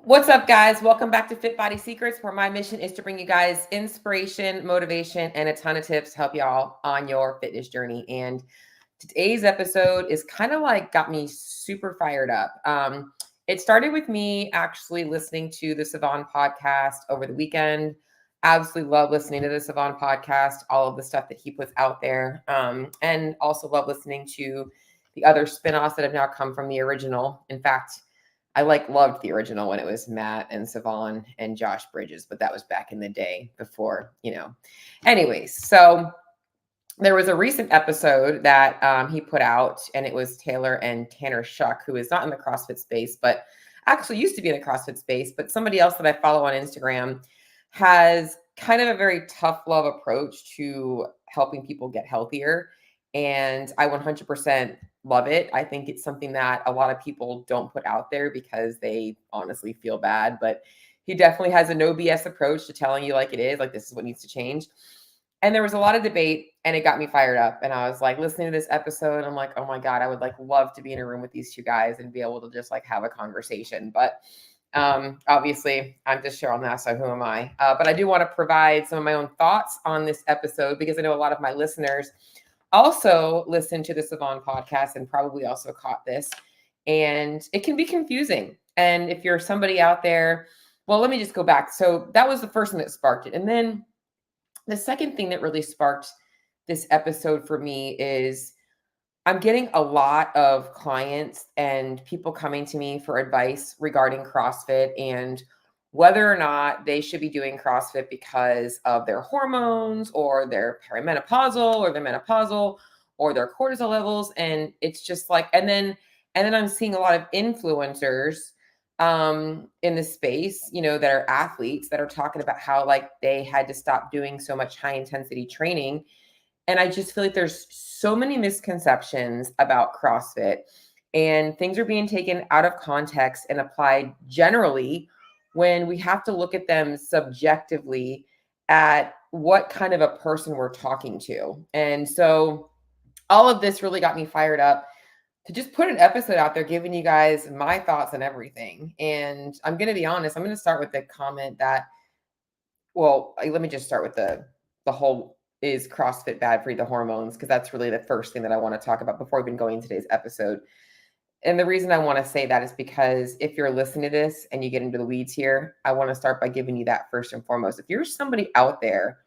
What's up, guys? Welcome back to Fit Body Secrets, where my mission is to bring you guys inspiration, motivation, and a ton of tips to help y'all on your fitness journey. And today's episode is kind of like got me super fired up. It started with me actually listening to the Savon podcast over the weekend. Absolutely love listening to the Savon podcast, all of the stuff that he puts out there, and also love listening to the other spinoffs that have now come from the original. In fact, I loved the original when it was Matt and Savon and Josh Bridges, but that was back in the day before, Anyways, so there was a recent episode that he put out, and it was Taylor and Tanner Shuck, who is not in the CrossFit space, but actually used to be in the CrossFit space. But somebody else that I follow on Instagram has kind of a very tough love approach to helping people get healthier. And I 100% love it. I think it's something that a lot of people don't put out there because they honestly feel bad, but he definitely has a no BS approach to telling you like it is, like this is what needs to change. And there was a lot of debate, and it got me fired up. And I was like listening to this episode, I'm like, oh my God, I would love to be in a room with these two guys and be able to just have a conversation. But obviously I'm just Cheryl Nassau. Who am I? But I do want to provide some of my own thoughts on this episode because I know a lot of my listeners also listen to the Savon podcast and probably also caught this. And it can be confusing. And if you're somebody out there, well, let me just go back. So that was the first thing that sparked it. And then the second thing that really sparked this episode for me is I'm getting a lot of clients and people coming to me for advice regarding CrossFit and whether or not they should be doing CrossFit because of their hormones or their perimenopausal or their menopausal or their cortisol levels. And it's just and then I'm seeing a lot of influencers in the space, that are athletes that are talking about how they had to stop doing so much high intensity training. And I just feel like there's so many misconceptions about CrossFit and things are being taken out of context and applied generally when we have to look at them subjectively at what kind of a person we're talking to. And so all of this really got me fired up to just put an episode out there giving you guys my thoughts on everything. And I'm going to be honest, I'm going to start with the comment that, well, let me just start with the whole is CrossFit bad for you, the hormones, because that's really the first thing that I want to talk about before even going today's episode. And the reason I want to say that is because if you're listening to this and you get into the weeds here, I want to start by giving you that first and foremost. If you're somebody out there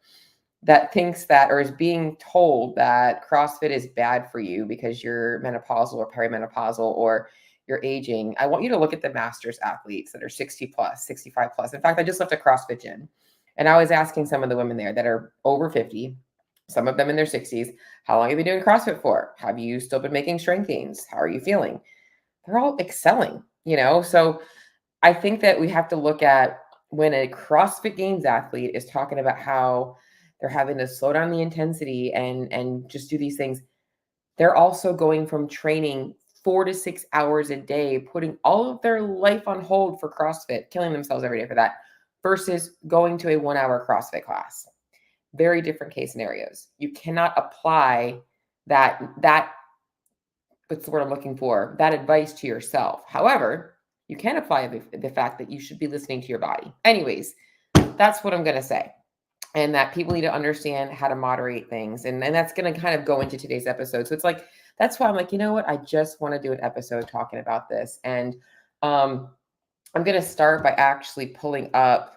that thinks that or is being told that CrossFit is bad for you because you're menopausal or perimenopausal or you're aging, I want you to look at the masters athletes that are 60 plus, 65 plus. In fact, I just left a CrossFit gym and I was asking some of the women there that are over 50, some of them in their 60s, how long have you been doing CrossFit for? Have you still been making strength gains? How are you feeling? They're all excelling, So I think that we have to look at when a CrossFit Games athlete is talking about how they're having to slow down the intensity and just do these things. They're also going from training 4 to 6 hours a day, putting all of their life on hold for CrossFit, killing themselves every day for that, versus going to a 1-hour CrossFit class. Very different case scenarios. You cannot apply that what's the word I'm looking for, that advice to yourself. However, you can apply the fact that you should be listening to your body. Anyways, that's what I'm going to say. And that people need to understand how to moderate things. And that's going to kind of go into today's episode. So it's that's why I'm you know what? I just want to do an episode talking about this. And I'm going to start by actually pulling up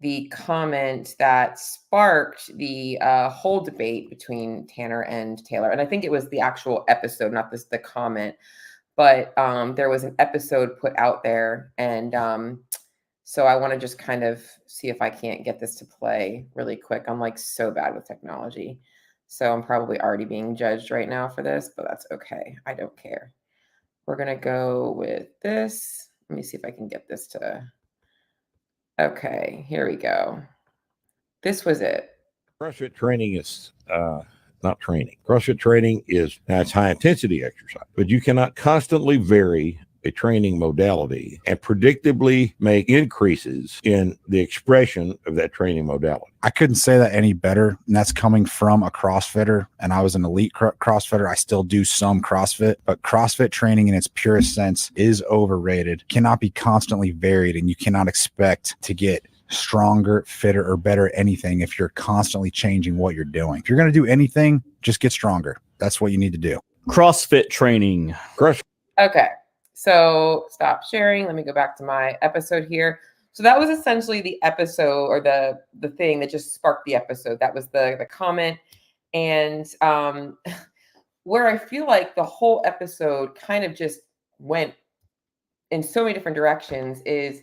the comment that sparked the whole debate between Tanner and Taylor. And I think it was the actual episode, not the comment, but there was an episode put out there. And so I want to just kind of see if I can't get this to play really quick. I'm so bad with technology. So I'm probably already being judged right now for this, but that's okay. I don't care. We're going to go with this. Let me see if I can get this to... Okay, here we go. This was it. CrossFit training is not training. CrossFit training is, now it's high intensity exercise, but you cannot constantly vary a training modality and predictably make increases in the expression of that training modality. I couldn't say that any better. And that's coming from a CrossFitter. And I was an elite CrossFitter. I still do some CrossFit, but CrossFit training in its purest sense is overrated, cannot be constantly varied, and you cannot expect to get stronger, fitter, or better at anything if you're constantly changing what you're doing. If you're going to do anything, just get stronger. That's what you need to do. CrossFit training. Okay. So stop sharing. Let me go back to my episode here. So that was essentially the episode, or the thing that just sparked the episode. That was the comment. And where I feel like the whole episode kind of just went in so many different directions is,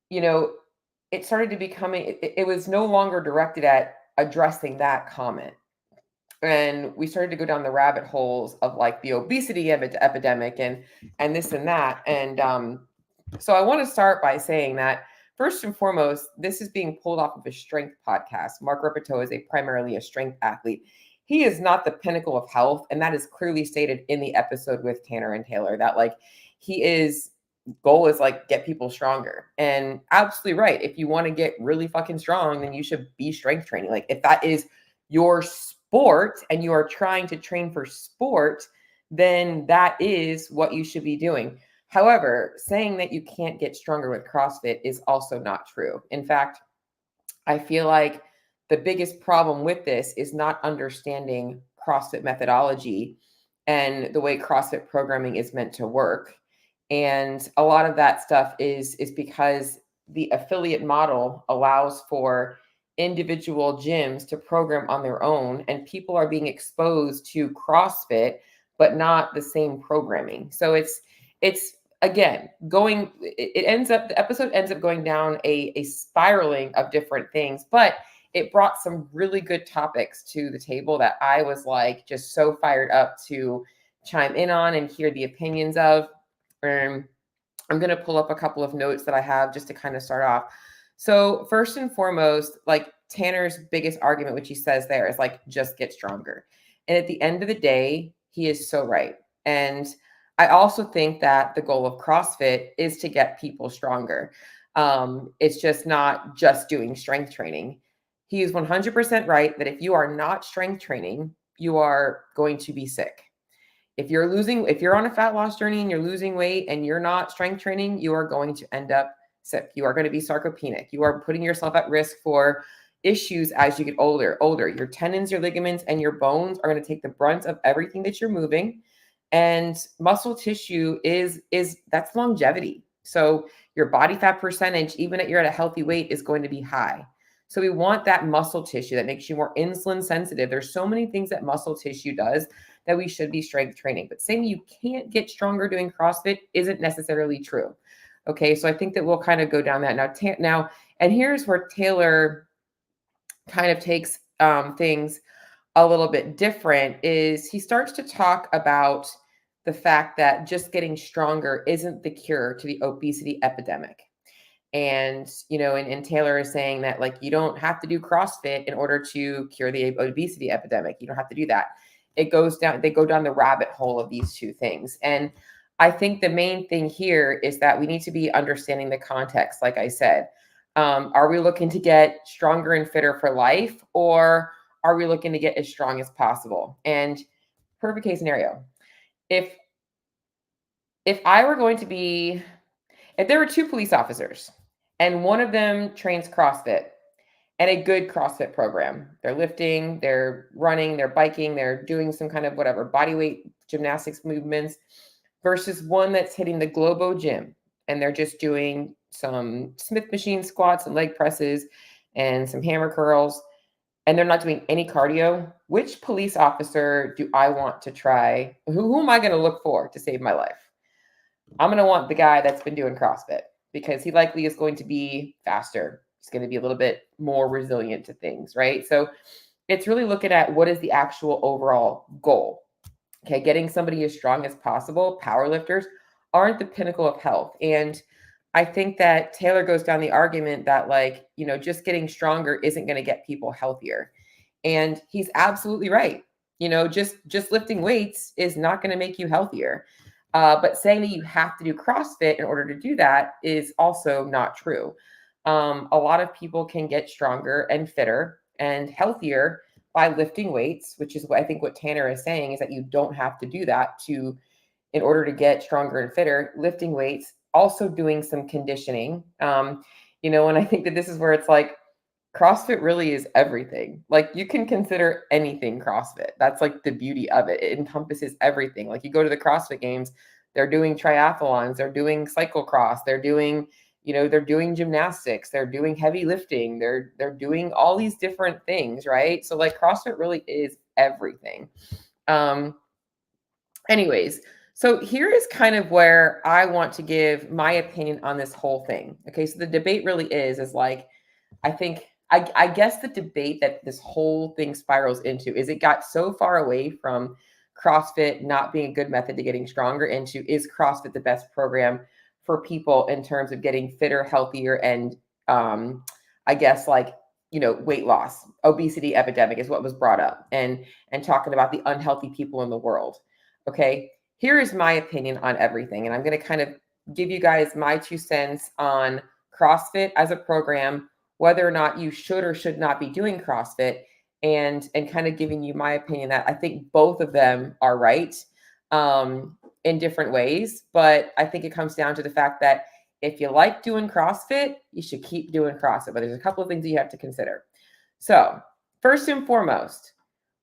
it started to becoming, it was no longer directed at addressing that comment. And we started to go down the rabbit holes of like the obesity epidemic and this and that. And so I want to start by saying that first and foremost, this is being pulled off of a strength podcast. Mark Repetto is primarily a strength athlete. He is not the pinnacle of health. And that is clearly stated in the episode with Tanner and Taylor, that like goal is like get people stronger. And absolutely right. If you want to get really fucking strong, then you should be strength training. Like if that is your sport and you are trying to train for sport, then that is what you should be doing. However, saying that you can't get stronger with CrossFit is also not true. In fact, I feel like the biggest problem with this is not understanding CrossFit methodology and the way CrossFit programming is meant to work. And a lot of that stuff is because the affiliate model allows for individual gyms to program on their own, and people are being exposed to CrossFit, but not the same programming. So it's again, the episode ends up going down a spiraling of different things, but it brought some really good topics to the table that I was like, just so fired up to chime in on and hear the opinions of. I'm going to pull up a couple of notes that I have just to kind of start off. So first and foremost, like Tanner's biggest argument, which he says there, is like, just get stronger. And at the end of the day, he is so right. And I also think that the goal of CrossFit is to get people stronger. It's just not just doing strength training. He is 100% right that if you are not strength training, you are going to be sick. If you're on a fat loss journey and you're losing weight and you're not strength training, you are going to end up sick. You are going to be sarcopenic. You are putting yourself at risk for issues as you get older. Your tendons, your ligaments, and your bones are going to take the brunt of everything that you're moving. And muscle tissue that's longevity. So your body fat percentage, even if you're at a healthy weight, is going to be high. So we want that muscle tissue that makes you more insulin sensitive. There's so many things that muscle tissue does that we should be strength training. But saying you can't get stronger doing CrossFit isn't necessarily true. Okay, so I think that we'll kind of go down that now. And here's where Taylor kind of takes things a little bit different, is he starts to talk about the fact that just getting stronger isn't the cure to the obesity epidemic. And, and Taylor is saying that like, you don't have to do CrossFit in order to cure the obesity epidemic. You don't have to do that. They go down the rabbit hole of these two things. And I think the main thing here is that we need to be understanding the context. Like I said, are we looking to get stronger and fitter for life, or are we looking to get as strong as possible? And perfect case scenario, if there were two police officers and one of them trains CrossFit and a good CrossFit program, they're lifting, they're running, they're biking, they're doing some kind of whatever bodyweight gymnastics movements, versus one that's hitting the Globo gym and they're just doing some Smith machine squats and leg presses and some hammer curls, and they're not doing any cardio, which police officer do I want to try? Who am I going to look for to save my life? I'm going to want the guy that's been doing CrossFit, because he likely is going to be faster. He's going to be a little bit more resilient to things, right? So it's really looking at what is the actual overall goal. Okay, getting somebody as strong as possible. Powerlifters aren't the pinnacle of health. And I think that Taylor goes down the argument that like, just getting stronger isn't going to get people healthier. And he's absolutely right. Just lifting weights is not going to make you healthier. But saying that you have to do CrossFit in order to do that is also not true. A lot of people can get stronger and fitter and healthier by lifting weights, which is what I think what Tanner is saying, is that you don't have to do that in order to get stronger and fitter. Lifting weights, also doing some conditioning. And I think that this is where it's like, CrossFit really is everything. Like, you can consider anything CrossFit. That's like the beauty of it. It encompasses everything. Like, you go to the CrossFit Games, they're doing triathlons, they're doing cyclocross, they're doing gymnastics, they're doing heavy lifting, they're doing all these different things, right? So like CrossFit really is everything. Anyways, so here is kind of where I want to give my opinion on this whole thing. Okay, so the debate really is like, I guess the debate that this whole thing spirals into is it got so far away from CrossFit not being a good method to getting stronger into, is CrossFit the best program for people in terms of getting fitter, healthier, and I guess like, weight loss. Obesity epidemic is what was brought up, and talking about the unhealthy people in the world. Okay, here is my opinion on everything, and I'm going to kind of give you guys my 2 cents on CrossFit as a program, whether or not you should or should not be doing CrossFit, and kind of giving you my opinion that I think both of them are right in different ways. But I think it comes down to the fact that if you like doing CrossFit, you should keep doing CrossFit. But there's a couple of things that you have to consider. So first and foremost,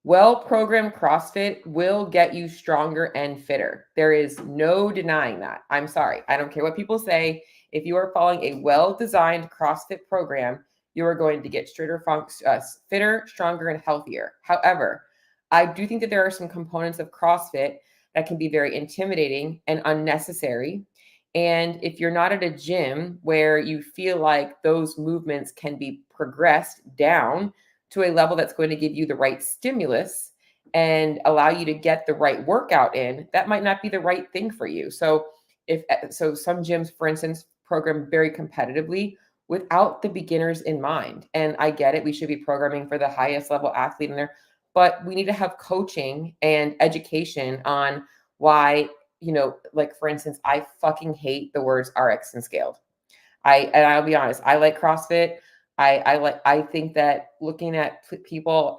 well-programmed CrossFit will get you stronger and fitter. There is no denying that. I'm sorry. I don't care what people say. If you are following a well-designed CrossFit program, you are going to get fitter, stronger, and healthier. However, I do think that there are some components of CrossFit that can be very intimidating and unnecessary. And if you're not at a gym where you feel like those movements can be progressed down to a level that's going to give you the right stimulus and allow you to get the right workout in, that might not be the right thing for you. So some gyms, for instance, program very competitively without the beginners in mind. And I get it. We should be programming for the highest level athlete in there, but we need to have coaching and education on why, like, for instance, I fucking hate the words RX and scaled. I'll be honest, I like CrossFit. I think that looking at people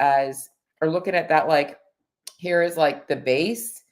looking at that, like, here is like the base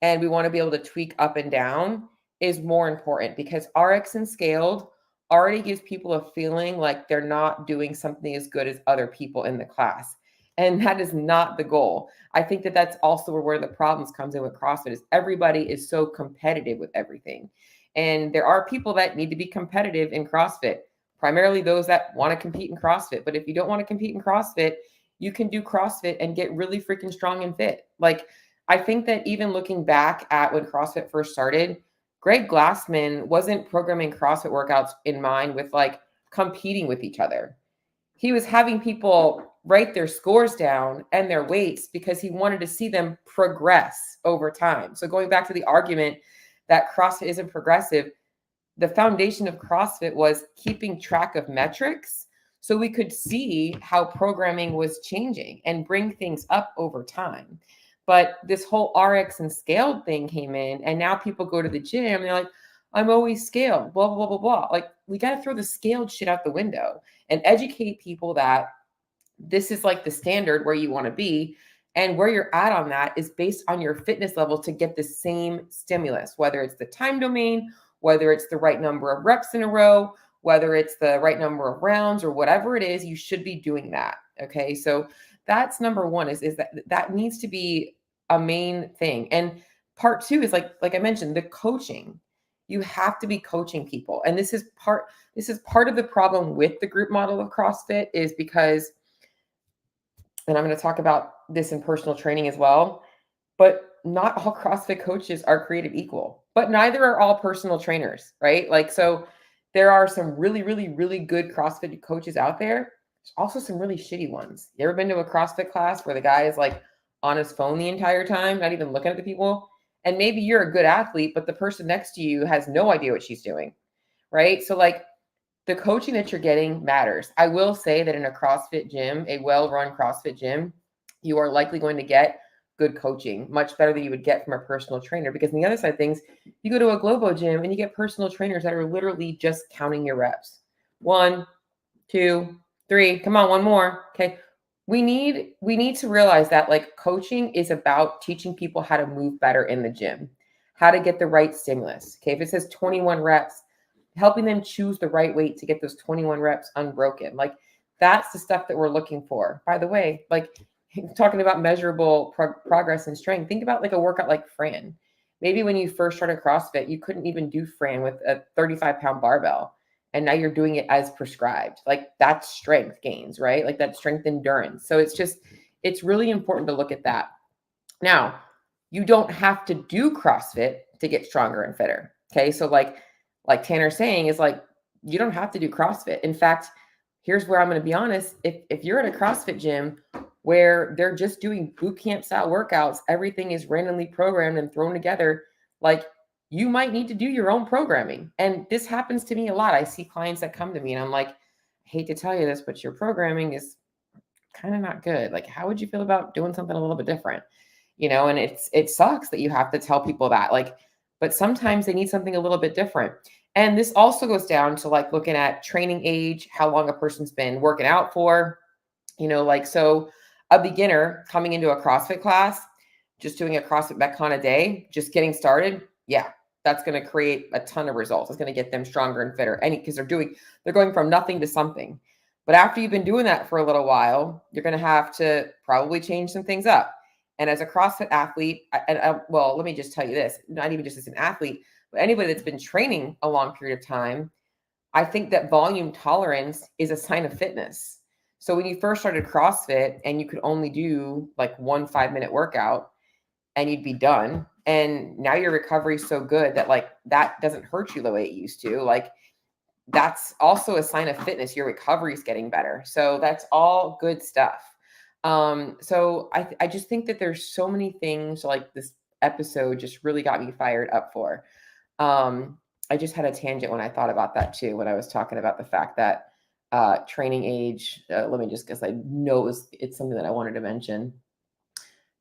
and we want to be able to tweak up and down is more important, because RX and scaled already gives people a feeling like they're not doing something as good as other people in the class. And that is not the goal. I think that that's also where the problems comes in with CrossFit, is everybody is so competitive with everything. And there are people that need to be competitive in CrossFit, primarily those that want to compete in CrossFit. But if you don't want to compete in CrossFit, you can do CrossFit and get really freaking strong and fit. Like, I think that even looking back at when CrossFit first started, Greg Glassman wasn't programming CrossFit workouts in mind with like competing with each other. He was having people write their scores down and their weights because he wanted to see them progress over time. So going back to the argument that CrossFit isn't progressive, the foundation of CrossFit was keeping track of metrics so we could see how programming was changing and bring things up over time. But this whole RX and scaled thing came in, and now people go to the gym and they're like, I'm always scaled, blah, blah, blah, blah, blah. Like, we got to throw the scaled shit out the window and educate people that this is like the standard where you want to be. And where you're at on that is based on your fitness level to get the same stimulus, whether it's the time domain, whether it's the right number of reps in a row, whether it's the right number of rounds, or whatever it is, you should be doing that. Okay. So that's number one, is that needs to be a main thing. And part two is like I mentioned, the coaching. You have to be coaching people. And this is part of the problem with the group model of CrossFit, is because, and I'm going to talk about this in personal training as well, but not all CrossFit coaches are created equal, but neither are all personal trainers, right? Like, so there are some really, really, really good CrossFit coaches out there. There's also some really shitty ones. You ever been to a CrossFit class where the guy is like on his phone the entire time, not even looking at the people? And maybe you're a good athlete, but the person next to you has no idea what she's doing, right? So like, the coaching that you're getting matters. I will say that in a CrossFit gym, a well-run CrossFit gym, you are likely going to get good coaching, much better than you would get from a personal trainer. Because on the other side of things, you go to a Globo gym and you get personal trainers that are literally just counting your reps. 1, 2, 3, come on, one more. Okay. We need to realize that like coaching is about teaching people how to move better in the gym, how to get the right stimulus. Okay. If it says 21 reps, helping them choose the right weight to get those 21 reps unbroken. Like that's the stuff that we're looking for. By the way, like talking about measurable progress and strength, think about like a workout like Fran. Maybe when you first started CrossFit, you couldn't even do Fran with a 35-pound barbell. And now you're doing it as prescribed. Like that's strength gains, right? Like that's strength endurance. So it's really important to look at that. Now, you don't have to do CrossFit to get stronger and fitter. Okay. So like Tanner's saying is like, you don't have to do CrossFit. In fact, here's where I'm going to be honest. If you're at a CrossFit gym where they're just doing boot camp style workouts, everything is randomly programmed and thrown together, like you might need to do your own programming. And this happens to me a lot. I see clients that come to me and I'm like, I hate to tell you this, but your programming is kind of not good. Like, how would you feel about doing something a little bit different? And it sucks that you have to tell people that, like, but sometimes they need something a little bit different. And this also goes down to like looking at training age, how long a person's been working out for, so a beginner coming into a CrossFit class, just doing a CrossFit Metcon a day, just getting started. Yeah, that's going to create a ton of results. It's going to get them stronger and fitter. Because they're going from nothing to something. But after you've been doing that for a little while, you're going to have to probably change some things up. And as a CrossFit athlete, well, let me just tell you this, not even just as an athlete, but anybody that's been training a long period of time, I think that volume tolerance is a sign of fitness. So when you first started CrossFit and you could only do like 1 5-minute workout and you'd be done, and now your recovery is so good that like that doesn't hurt you the way it used to, like that's also a sign of fitness. Your recovery is getting better. So that's all good stuff. So I just think that there's so many things like this episode just really got me fired up for. I just had a tangent when I thought about that too, when I was talking about the fact that training age, let me just, because I know it's something that I wanted to mention.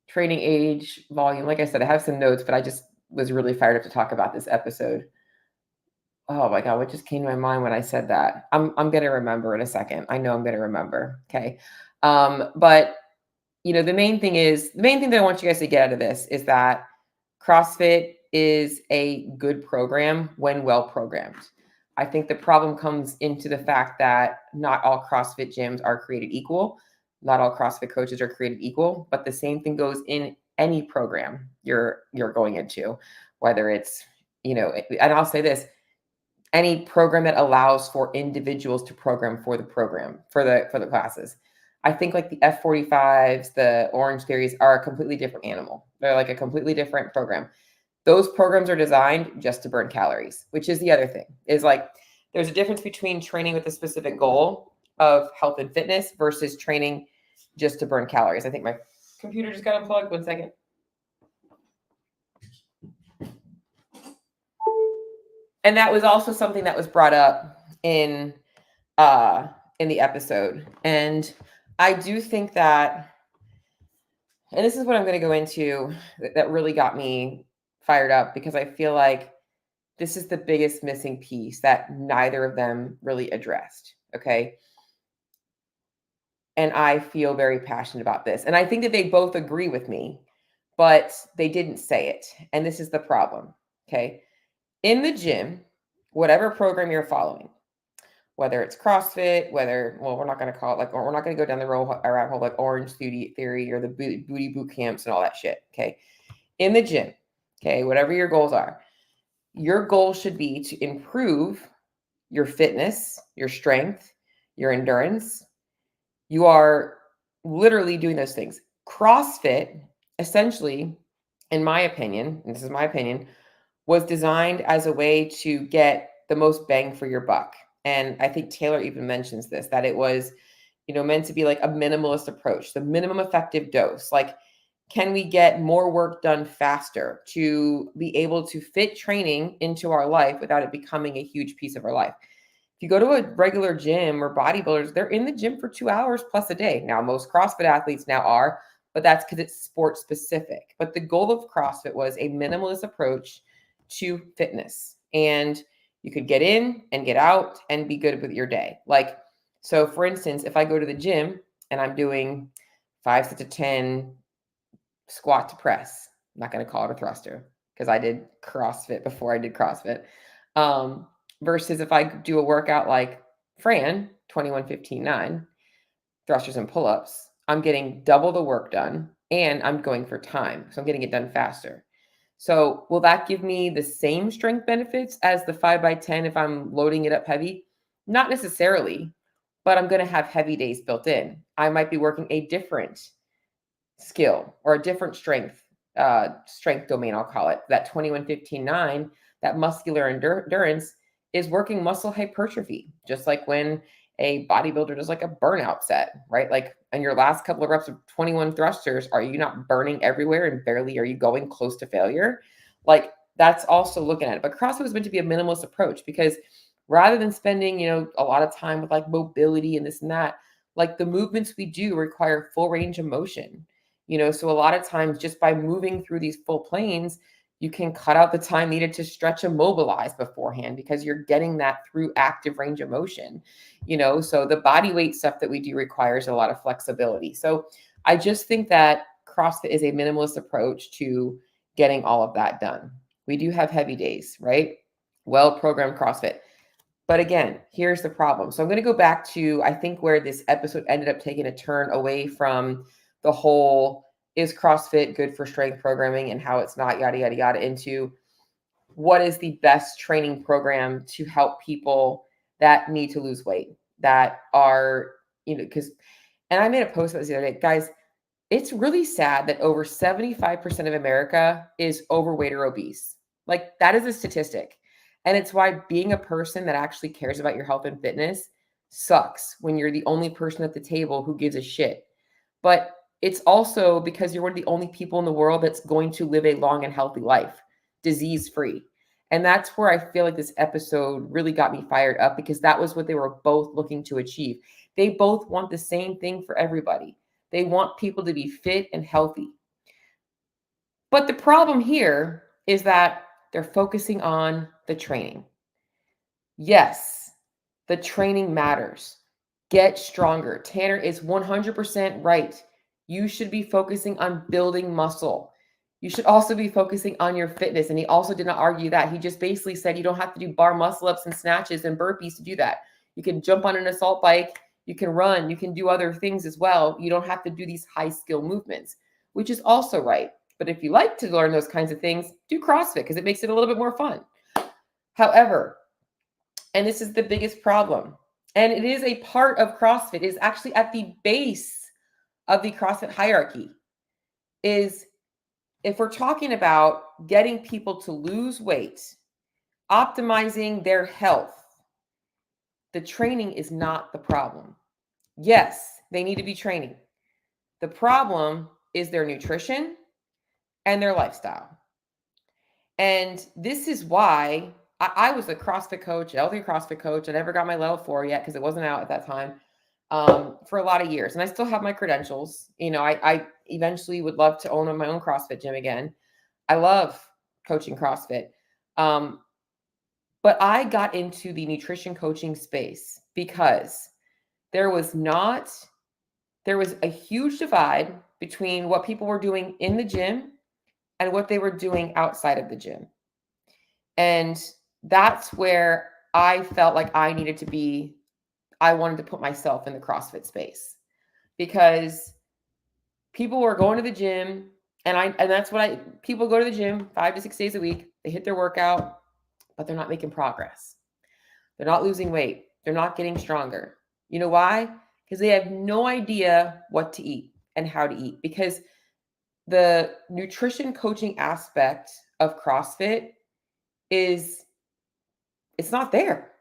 Training age, volume. Like I said, I have some notes, but I just was really fired up to talk about this episode. Oh my God, what just came to my mind when I said that? I'm going to remember in a second. I know I'm going to remember. Okay. But the main thing that I want you guys to get out of this is that CrossFit is a good program when well programmed. I think the problem comes into the fact that not all CrossFit gyms are created equal. Not all CrossFit coaches are created equal, but the same thing goes in any program you're going into, whether it's, and I'll say this, any program that allows for individuals to program for the program, for the classes. I think like the F45s, the Orange Theories are a completely different animal. They're like a completely different program. Those programs are designed just to burn calories, which is the other thing, is like there's a difference between training with a specific goal of health and fitness versus training just to burn calories. I think my computer just got unplugged. 1 second. And that was also something that was brought up in the episode. And I do think that, and this is what I'm going to go into that really got me fired up, because I feel like this is the biggest missing piece that neither of them really addressed. Okay. And I feel very passionate about this. And I think that they both agree with me, but they didn't say it. And this is the problem. Okay. In the gym, whatever program you're following, whether it's CrossFit, we're not going to call it like, or we're not going to go down the rabbit hole like Orange Theory or the booty boot camps and all that shit. Okay. In the gym, okay, whatever your goals are, your goal should be to improve your fitness, your strength, your endurance. You are literally doing those things. CrossFit, essentially, in my opinion, and this is my opinion, was designed as a way to get the most bang for your buck. And I think Taylor even mentions this, that it was, meant to be like a minimalist approach, the minimum effective dose. Like, can we get more work done faster to be able to fit training into our life without it becoming a huge piece of our life? If you go to a regular gym or bodybuilders, they're in the gym for 2 hours plus a day. Now, most CrossFit athletes now are, but that's because it's sport specific. But the goal of CrossFit was a minimalist approach to fitness. And you could get in and get out and be good with your day. Like, so for instance, if I go to the gym and I'm doing 5 sets of 10 squat to press, I'm not going to call it a thruster because I did CrossFit before I did CrossFit. Versus if I do a workout like Fran, 21-15-9, thrusters and pull-ups, I'm getting double the work done and I'm going for time. So I'm getting it done faster. So will that give me the same strength benefits as the 5x10 if I'm loading it up heavy? Not necessarily, but I'm going to have heavy days built in. I might be working a different skill or a different strength domain, I'll call it. That 21-15-9, that muscular endurance is working muscle hypertrophy, just like when a bodybuilder does like a burnout set, right? Like in your last couple of reps of 21 thrusters, are you not burning everywhere and barely are you going close to failure? Like that's also looking at it. But CrossFit was meant to be a minimalist approach because rather than spending, a lot of time with like mobility and this and that, like the movements we do require full range of motion. So a lot of times just by moving through these full planes, you can cut out the time needed to stretch and mobilize beforehand because you're getting that through active range of motion, so the body weight stuff that we do requires a lot of flexibility. So I just think that CrossFit is a minimalist approach to getting all of that done. We do have heavy days, right? Well-programmed CrossFit. But again, here's the problem. So I'm going to go back to, I think, where this episode ended up taking a turn away from the whole, is CrossFit good for strength programming and how it's not, yada, yada, yada, into what is the best training program to help people that need to lose weight, that are, because, and I made a post about this the other day, guys, it's really sad that over 75% of America is overweight or obese. Like that is a statistic. And it's why being a person that actually cares about your health and fitness sucks when you're the only person at the table who gives a shit. But it's also because you're one of the only people in the world that's going to live a long and healthy life, disease-free. And that's where I feel like this episode really got me fired up because that was what they were both looking to achieve. They both want the same thing for everybody. They want people to be fit and healthy. But the problem here is that they're focusing on the training. Yes, the training matters. Get stronger. Tanner is 100% right. You should be focusing on building muscle. You should also be focusing on your fitness. And he also did not argue that. He just basically said you don't have to do bar muscle ups and snatches and burpees to do that. You can jump on an assault bike. You can run. You can do other things as well. You don't have to do these high skill movements, which is also right. But if you like to learn those kinds of things, do CrossFit because it makes it a little bit more fun. However, and this is the biggest problem, and it is a part of CrossFit, is actually at the base of the CrossFit hierarchy, is if we're talking about getting people to lose weight, optimizing their health, the training is not the problem. Yes, they need to be training. The problem is their nutrition and their lifestyle. And this is why I was a CrossFit coach, L3 CrossFit coach. I never got my level 4 yet because it wasn't out at that time, for a lot of years. And I still have my credentials. I eventually would love to own my own CrossFit gym again. I love coaching CrossFit. But I got into the nutrition coaching space because there was a huge divide between what people were doing in the gym and what they were doing outside of the gym. And that's where I felt like I wanted to put myself in the CrossFit space because people were going to the gym people go to the gym 5 to 6 days a week. They hit their workout, but they're not making progress. They're not losing weight. They're not getting stronger. You know why? Because they have no idea what to eat and how to eat, because the nutrition coaching aspect of CrossFit it's not there.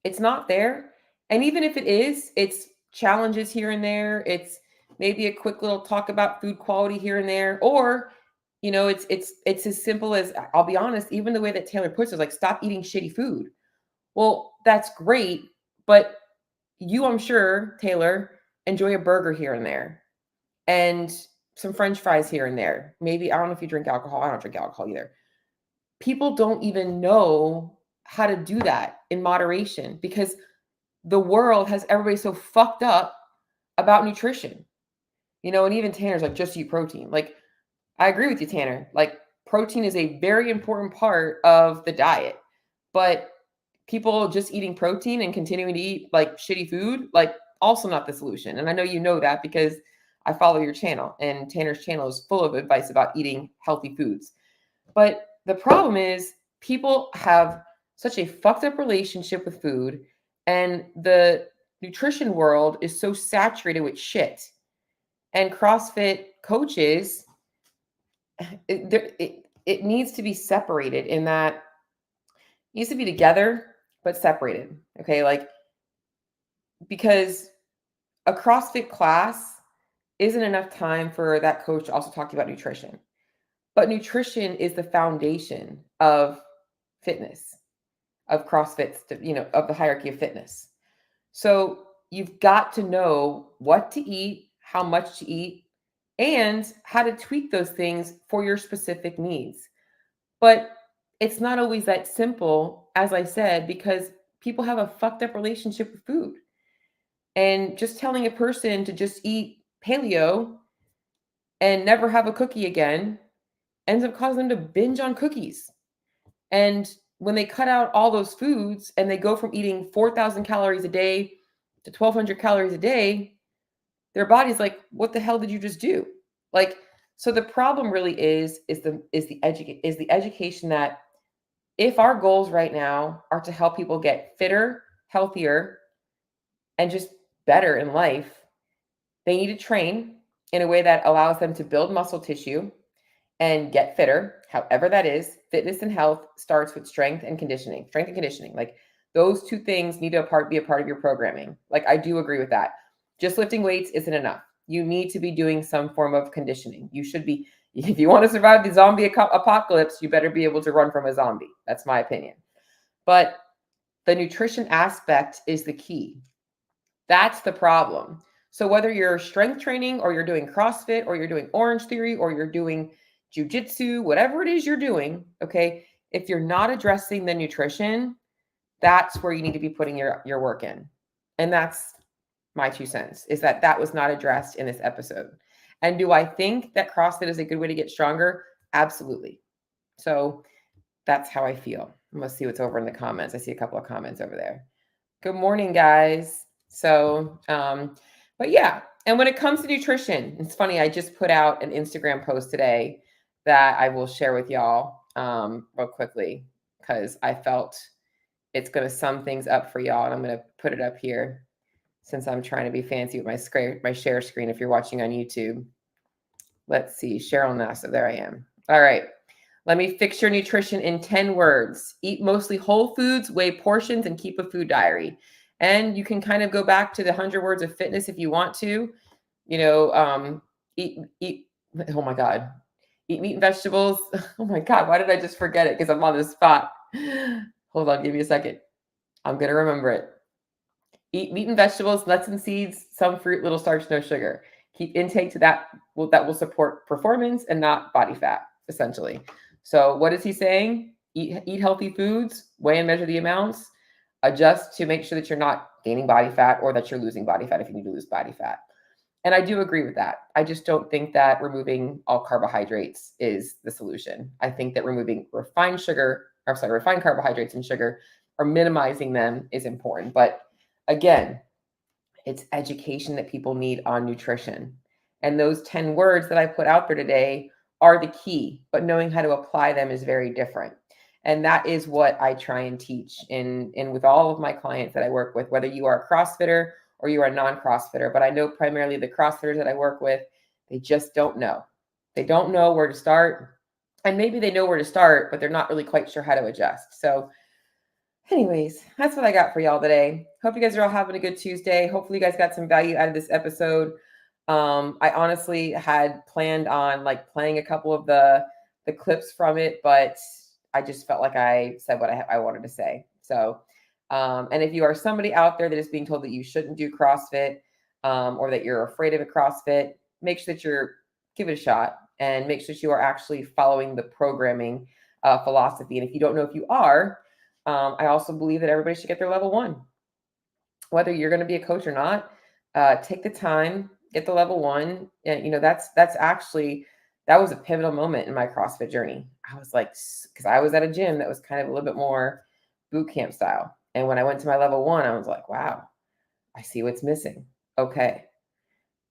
It's not there. And even if it is, it's challenges here and there. It's maybe a quick little talk about food quality here and there. Or, it's as simple as, I'll be honest, even the way that Taylor puts it is like, stop eating shitty food. Well, that's great. But you, I'm sure, Taylor, enjoy a burger here and there. And some French fries here and there. Maybe, I don't know if you drink alcohol. I don't drink alcohol either. People don't even know how to do that in moderation because the world has everybody so fucked up about nutrition, and even Tanner's like, just eat protein. Like, I agree with you, Tanner. Like, protein is a very important part of the diet, but people just eating protein and continuing to eat like shitty food, like, also not the solution. And I know you know that because I follow your channel, and Tanner's channel is full of advice about eating healthy foods. But the problem is people have such a fucked up relationship with food, and the nutrition world is so saturated with shit. And CrossFit coaches, it needs to be separated in that it needs to be together, but separated. Okay. Like, because a CrossFit class isn't enough time for that coach to also talk about nutrition. But nutrition is the foundation of fitness, of CrossFit, of the hierarchy of fitness. So you've got to know what to eat, how much to eat, and how to tweak those things for your specific needs. But it's not always that simple, as I said, because people have a fucked up relationship with food. And just telling a person to just eat paleo and never have a cookie again ends up causing them to binge on cookies. And when they cut out all those foods and they go from eating 4,000 calories a day to 1,200 calories a day, their body's like, what the hell did you just do? Like, so the problem really is the education that if our goals right now are to help people get fitter, healthier, and just better in life, they need to train in a way that allows them to build muscle tissue and get fitter, however that is. Fitness and health starts with strength and conditioning. Like, those two things need to be a part of your programming. Like, I do agree with that. Just lifting weights isn't enough. You need to be doing some form of conditioning. You should be, if you want to survive the zombie apocalypse, you better be able to run from a zombie. That's my opinion. But the nutrition aspect is the key. That's the problem. So whether you're strength training or you're doing CrossFit or you're doing Orange Theory or you're doing jujitsu, whatever it is you're doing, okay, if you're not addressing the nutrition, that's where you need to be putting your work in. And that's my 2 cents, is that was not addressed in this episode. And do I think that CrossFit is a good way to get stronger? Absolutely. So that's how I feel. Let's see what's over in the comments. I see a couple of comments over there. Good morning, guys. So, but yeah. And when it comes to nutrition, it's funny, I just put out an Instagram post today that I will share with y'all real quickly, because I felt it's going to sum things up for y'all. And I'm going to put it up here since I'm trying to be fancy with my share screen if you're watching on YouTube. Let's see. Cheryl Nassa. There I am. All right. Let me fix your nutrition in 10 words. Eat mostly whole foods, weigh portions, and keep a food diary. And you can kind of go back to the 100 words of fitness if you want to. Eat. Oh my God. Eat meat and vegetables. Oh my God. Why did I just forget it? Because I'm on the spot. Hold on. Give me a second. I'm going to remember it. Eat meat and vegetables, nuts and seeds, some fruit, little starch, no sugar. Keep intake to that will support performance and not body fat, essentially. So what is he saying? Eat healthy foods, weigh and measure the amounts, adjust to make sure that you're not gaining body fat or that you're losing body fat if you need to lose body fat. And I do agree with that. I just don't think that removing all carbohydrates is the solution. I think that removing refined carbohydrates and sugar, or minimizing them, is important. But again, it's education that people need on nutrition. And those 10 words that I put out there today are the key, but knowing how to apply them is very different. And that is what I try and teach in with all of my clients that I work with, whether you are a CrossFitter or you are a non-CrossFitter. But I know primarily the CrossFitters that I work with, they just don't know. They don't know where to start. And maybe they know where to start, but they're not really quite sure how to adjust. So anyways, that's what I got for y'all today. Hope you guys are all having a good Tuesday. Hopefully you guys got some value out of this episode. I honestly had planned on playing a couple of the clips from it, but I just felt like I said what I wanted to say. So, and if you are somebody out there that is being told that you shouldn't do CrossFit, or that you're afraid of a CrossFit, make sure that you're give it a shot and make sure that you are actually following the programming philosophy. And if you don't know if you are, I also believe that everybody should get their level 1. Whether you're going to be a coach or not, take the time, get the level 1. And, you know, that's actually, that was a pivotal moment in my CrossFit journey. I was like, because I was at a gym that was kind of a little bit more boot camp style. And when I went to my level 1, I was like, wow, I see what's missing. Okay.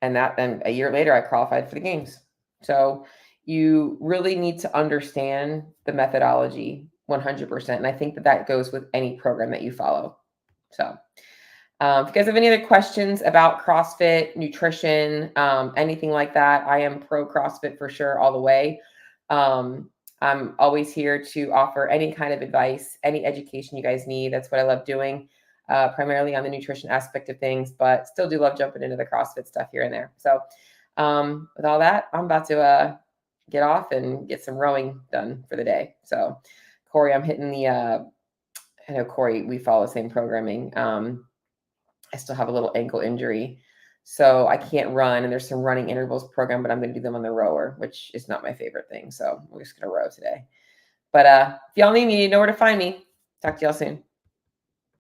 And then a year later, I qualified for the games. So you really need to understand the methodology 100%. And I think that goes with any program that you follow. So if you guys have any other questions about CrossFit, nutrition, anything like that, I am pro CrossFit for sure all the way. I'm always here to offer any kind of advice, any education you guys need. That's what I love doing, primarily on the nutrition aspect of things, but still do love jumping into the CrossFit stuff here and there. So with all that, I'm about to get off and get some rowing done for the day. So Corey, I'm hitting the, I know Corey, we follow the same programming. I still have a little ankle injury, so I can't run. And there's some running intervals program, but I'm going to do them on the rower, which is not my favorite thing. So we're just going to row today. But if y'all need me, you know where to find me. Talk to y'all soon.